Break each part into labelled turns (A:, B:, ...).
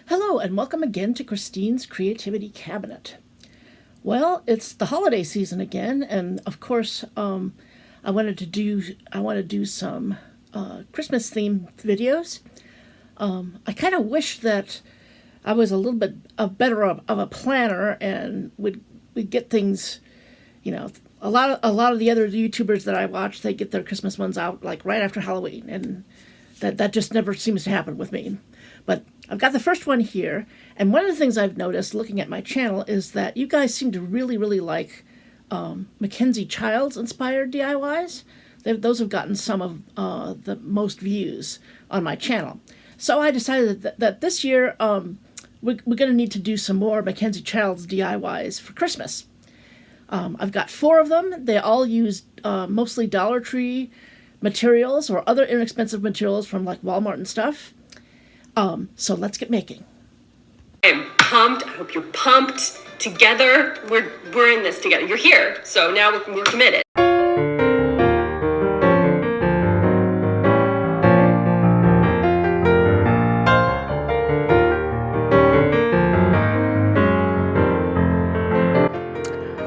A: Hello and welcome again to Christine's Creativity Cabinet. Well, it's the holiday season again, and of course, I want to do some Christmas themed videos. I kind of wish that I was a little bit better of a planner and would get things, a lot of the other YouTubers that I watch, they get their Christmas ones out like right after Halloween, and that just never seems to happen with me. But I've got the first one here, and one of the things I've noticed looking at my channel is that you guys seem to really like Mackenzie Childs inspired DIYs. Those have gotten some of the most views on my channel. So I decided that this year we're going to need to do some more Mackenzie Childs DIYs for Christmas. I've got 4 of them. They all use mostly Dollar Tree materials or other inexpensive materials from like Walmart and stuff. So let's get making.
B: I'm pumped. I hope you're pumped. Together, we're in this together. You're here, so now we're committed.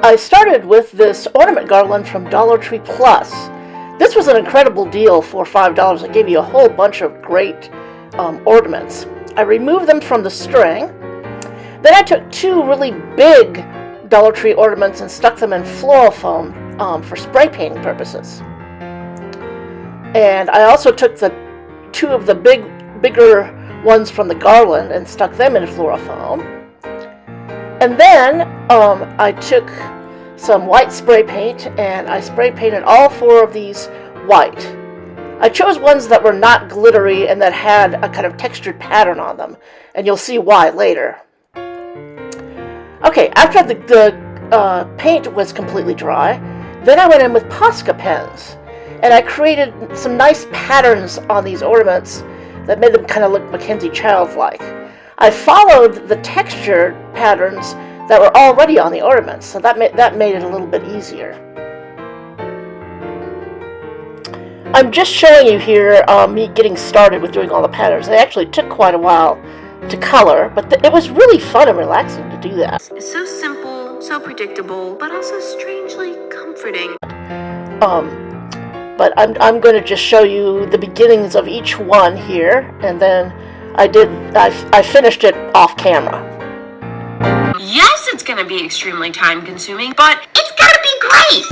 A: I started with this ornament garland from Dollar Tree Plus. This was an incredible deal for $5. It gave you a whole bunch of great ornaments. I removed them from the string. Then I took 2 really big Dollar Tree ornaments and stuck them in floral foam for spray painting purposes. And I also took the 2 of the bigger ones from the garland and stuck them in floral foam. And then I took some white spray paint and I spray painted all 4 of these white. I chose ones that were not glittery and that had a kind of textured pattern on them, and you'll see why later. Okay, after the paint was completely dry, then I went in with Posca pens, and I created some nice patterns on these ornaments that made them kind of look Mackenzie Childs-like. I followed the textured patterns that were already on the ornaments, so that made it a little bit easier. I'm just showing you here me getting started with doing all the patterns. They actually took quite a while to color, but it was really fun and relaxing to do that.
B: It's so simple, so predictable, but also strangely comforting.
A: But I'm going to just show you the beginnings of each one here, and then I finished it off camera.
B: Yes, it's going to be extremely time consuming, but it's going to be great!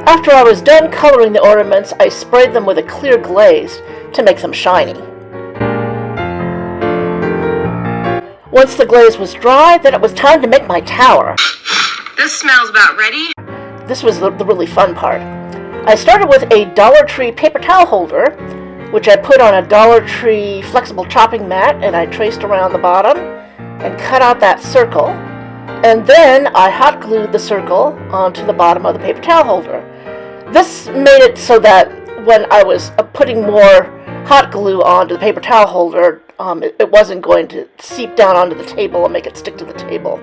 A: After I was done coloring the ornaments, I sprayed them with a clear glaze to make them shiny. Once the glaze was dry, then it was time to make my tower.
B: This smells about ready.
A: This was the really fun part. I started with a Dollar Tree paper towel holder, which I put on a Dollar Tree flexible chopping mat, and I traced around the bottom and cut out that circle. And then I hot glued the circle onto the bottom of the paper towel holder. This made it so that when I was putting more hot glue onto the paper towel holder, it wasn't going to seep down onto the table and make it stick to the table.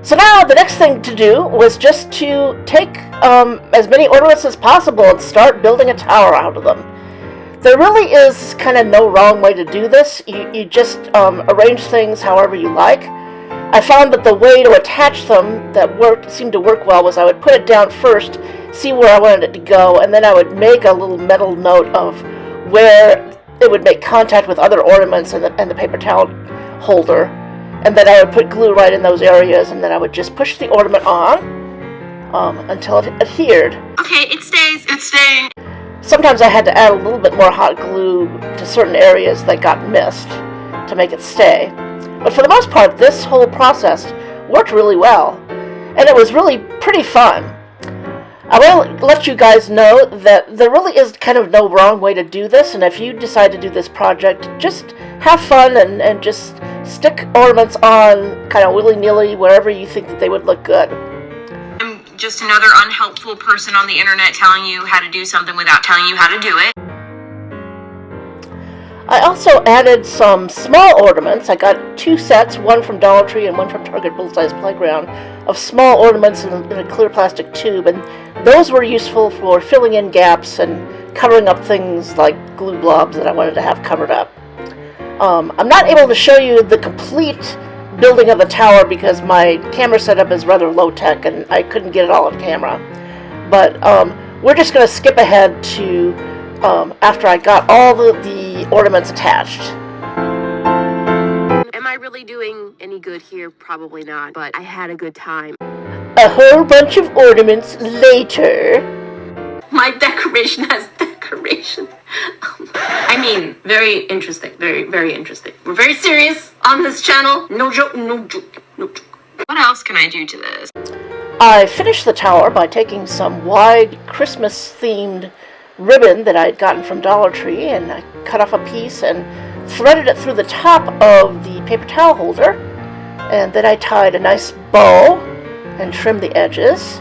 A: So now the next thing to do was just to take as many ornaments as possible and start building a tower out of them. There really is kind of no wrong way to do this. You just arrange things however you like. I found that the way to attach them that seemed to work well was I would put it down first, see where I wanted it to go, and then I would make a little metal note of where it would make contact with other ornaments and the paper towel holder, and then I would put glue right in those areas, and then I would just push the ornament on until it adhered.
B: Okay, it stays. It's staying.
A: Sometimes I had to add a little bit more hot glue to certain areas that got missed to make it stay. But for the most part, this whole process worked really well, and it was really pretty fun. I want to let you guys know that there really is kind of no wrong way to do this, and if you decide to do this project, just have fun and just stick ornaments on kind of willy-nilly wherever you think that they would look good.
B: I'm just another unhelpful person on the internet telling you how to do something without telling you how to do it.
A: I also added some small ornaments. I got 2 sets, one from Dollar Tree and one from Target Bullseye's Playground, of small ornaments in a clear plastic tube, and those were useful for filling in gaps and covering up things like glue blobs that I wanted to have covered up. I'm not able to show you the complete building of the tower because my camera setup is rather low-tech and I couldn't get it all on camera. But we're just going to skip ahead to after I got all the ornaments attached.
B: Am I really doing any good here? Probably not, but I had a good time.
A: A whole bunch of ornaments later.
B: My decoration has decoration. I mean, very interesting. Very, very interesting. We're very serious on this channel. No joke, no joke, no joke. What else can I do to this?
A: I finished the tower by taking some wide Christmas-themed ribbon that I had gotten from Dollar Tree, and I cut off a piece and threaded it through the top of the paper towel holder, and then I tied a nice bow and trimmed the edges.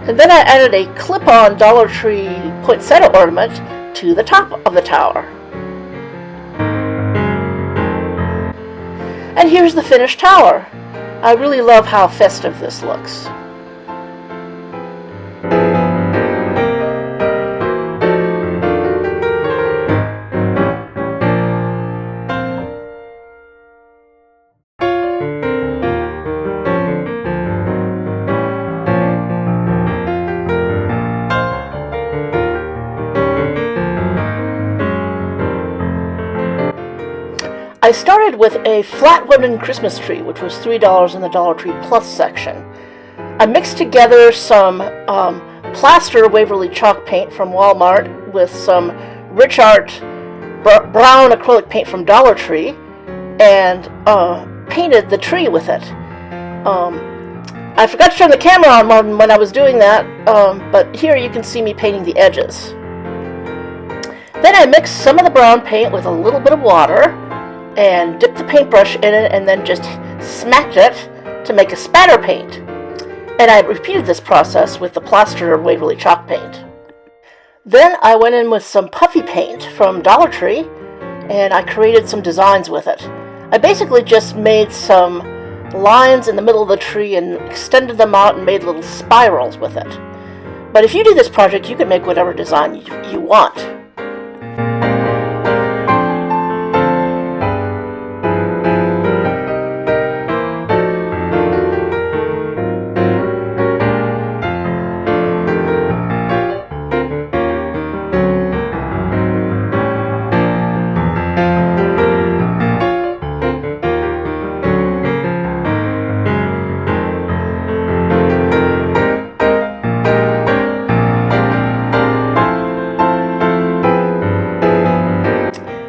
A: And then I added a clip-on Dollar Tree poinsettia ornament to the top of the tower. And here's the finished tower. I really love how festive this looks. I started with a flat wooden Christmas tree, which was $3 in the Dollar Tree Plus section. I mixed together some plaster Waverly chalk paint from Walmart with some Rich Art Brown Acrylic Paint from Dollar Tree and painted the tree with it. I forgot to turn the camera on when I was doing that, but here you can see me painting the edges. Then I mixed some of the brown paint with a little bit of water and dipped the paintbrush in it and then just smacked it to make a spatter paint. And I repeated this process with the plaster Waverly chalk paint. Then I went in with some puffy paint from Dollar Tree and I created some designs with it. I basically just made some lines in the middle of the tree and extended them out and made little spirals with it. But if you do this project, you can make whatever design you want.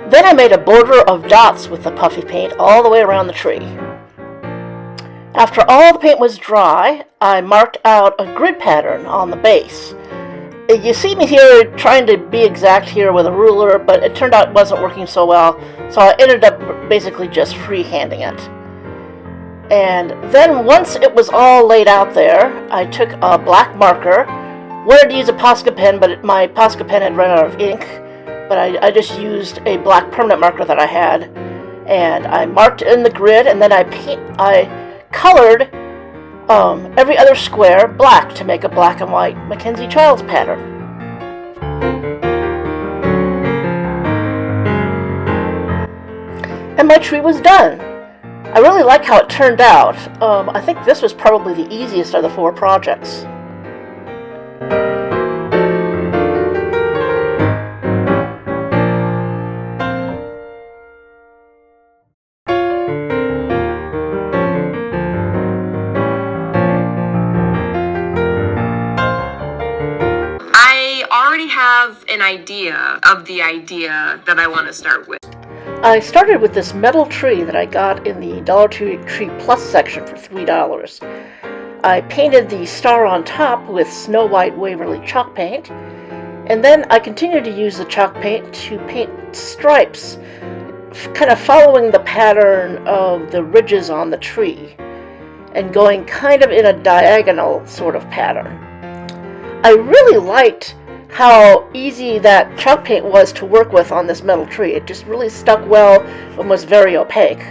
A: Then I made a border of dots with the puffy paint all the way around the tree. After all the paint was dry, I marked out a grid pattern on the base. You see me here trying to be exact here with a ruler, but it turned out it wasn't working so well, so I ended up basically just freehanding it. And then once it was all laid out there, I took a black marker, wanted to use a Posca pen, but my Posca pen had run out of ink. But I just used a black permanent marker that I had, and I marked in the grid, and then I colored every other square black to make a black and white Mackenzie Childs pattern. And my tree was done. I really like how it turned out. I think this was probably the easiest of the 4 projects.
B: idea of the idea that I want to start with?
A: I started with this metal tree that I got in the Dollar Tree Plus section for $3. I painted the star on top with Snow White Waverly chalk paint, and then I continued to use the chalk paint to paint stripes, kind of following the pattern of the ridges on the tree, and going kind of in a diagonal sort of pattern. I really liked how easy that chalk paint was to work with on this metal tree. It just really stuck well and was very opaque.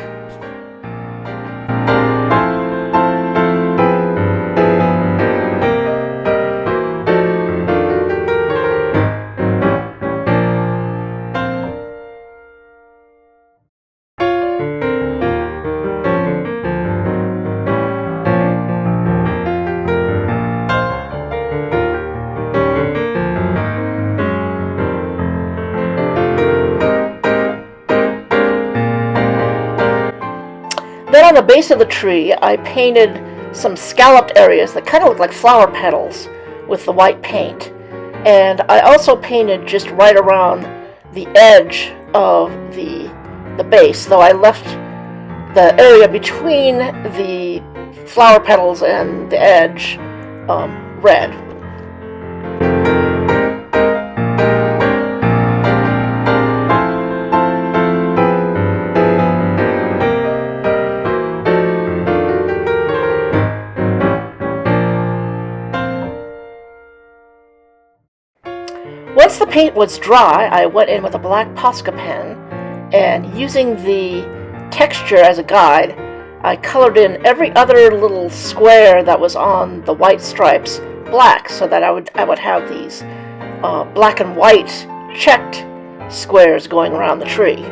A: Then on the base of the tree, I painted some scalloped areas that kind of look like flower petals with the white paint. And I also painted just right around the edge of the base, though I left the area between the flower petals and the edge red. Once the paint was dry, I went in with a black Posca pen, and using the texture as a guide, I colored in every other little square that was on the white stripes black, so that I would have these black and white checked squares going around the tree.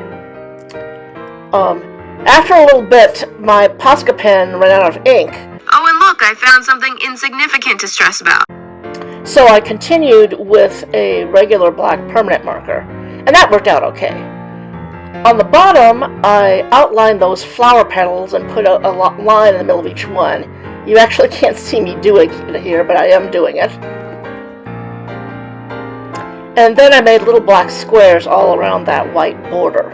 A: After a little bit, my Posca pen ran out of ink.
B: Oh, and look, I found something insignificant to stress about.
A: So I continued with a regular black permanent marker, and that worked out okay. On the bottom, I outlined those flower petals and put a line in the middle of each one. You actually can't see me doing it here, but I am doing it. And then I made little black squares all around that white border.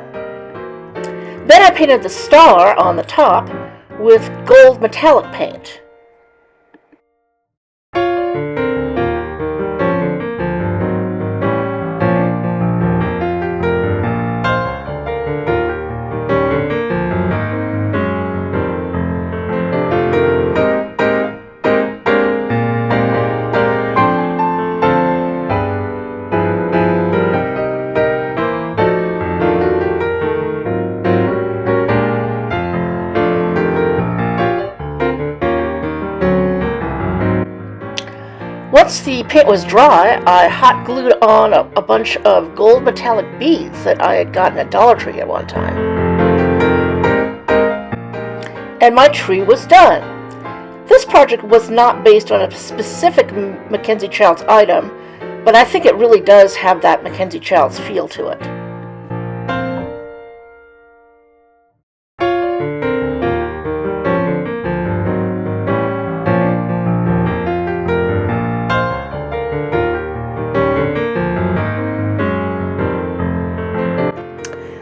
A: Then I painted the star on the top with gold metallic paint. Once the paint was dry, I hot glued on a bunch of gold metallic beads that I had gotten at Dollar Tree at one time. And my tree was done. This project was not based on a specific Mackenzie Childs item, but I think it really does have that Mackenzie Childs feel to it.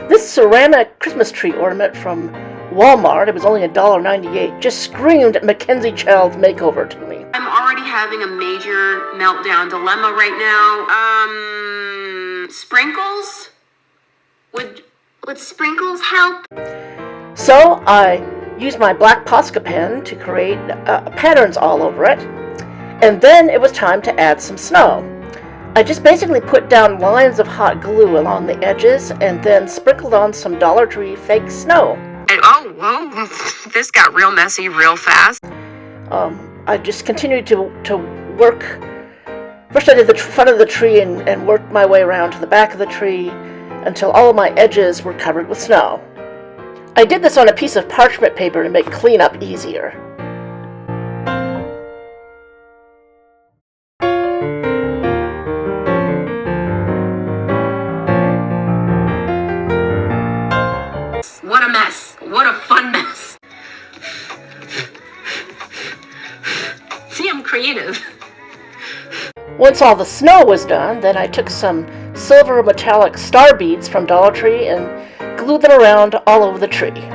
A: This ceramic Christmas tree ornament from Walmart, it was only $1.98, just screamed Mackenzie Childs makeover to me.
B: I'm already having a major meltdown dilemma right now. Sprinkles? Would sprinkles help?
A: So I used my black Posca pen to create patterns all over it, and then it was time to add some snow. I just basically put down lines of hot glue along the edges and then sprinkled on some Dollar Tree fake snow.
B: And, oh, whoa, this got real messy real fast.
A: I just continued to work. First I did the front of the tree and worked my way around to the back of the tree until all of my edges were covered with snow. I did this on a piece of parchment paper to make cleanup easier.
B: What a mess. What a fun mess. See, I'm creative.
A: Once all the snow was done, then I took some silver metallic star beads from Dollar Tree and glued them around all over the tree.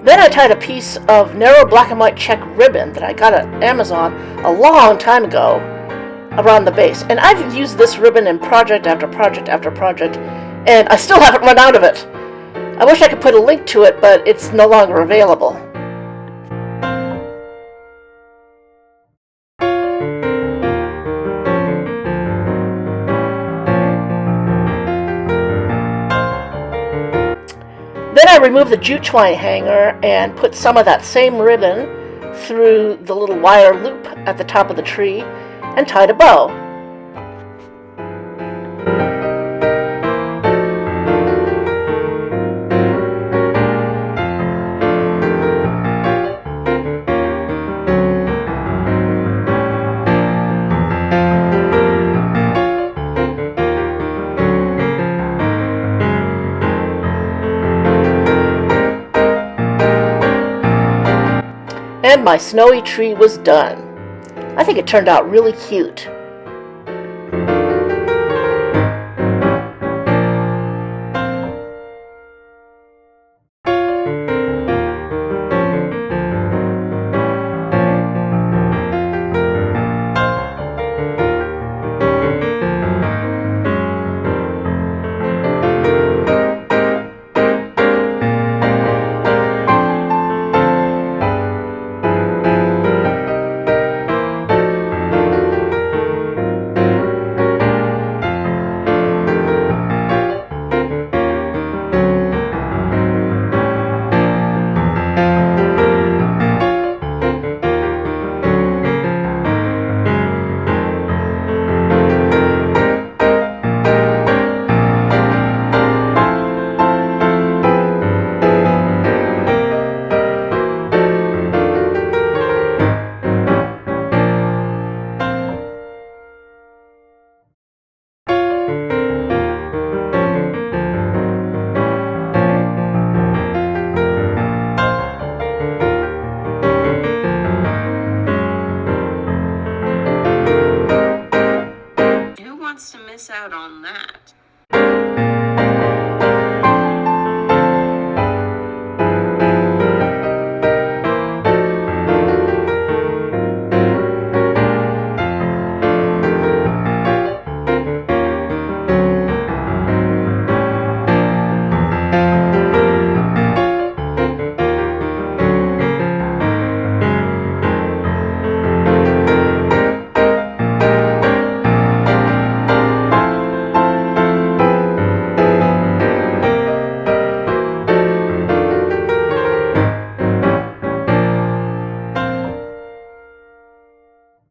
A: Then I tied a piece of narrow black and white check ribbon that I got at Amazon a long time ago around the base. And I've used this ribbon in project after project after project, and I still haven't run out of it. I wish I could put a link to it, but it's no longer available. Then I removed the jute twine hanger and put some of that same ribbon through the little wire loop at the top of the tree and tied a bow. And my snowy tree was done. I think it turned out really cute.
B: Who wants to miss out on that?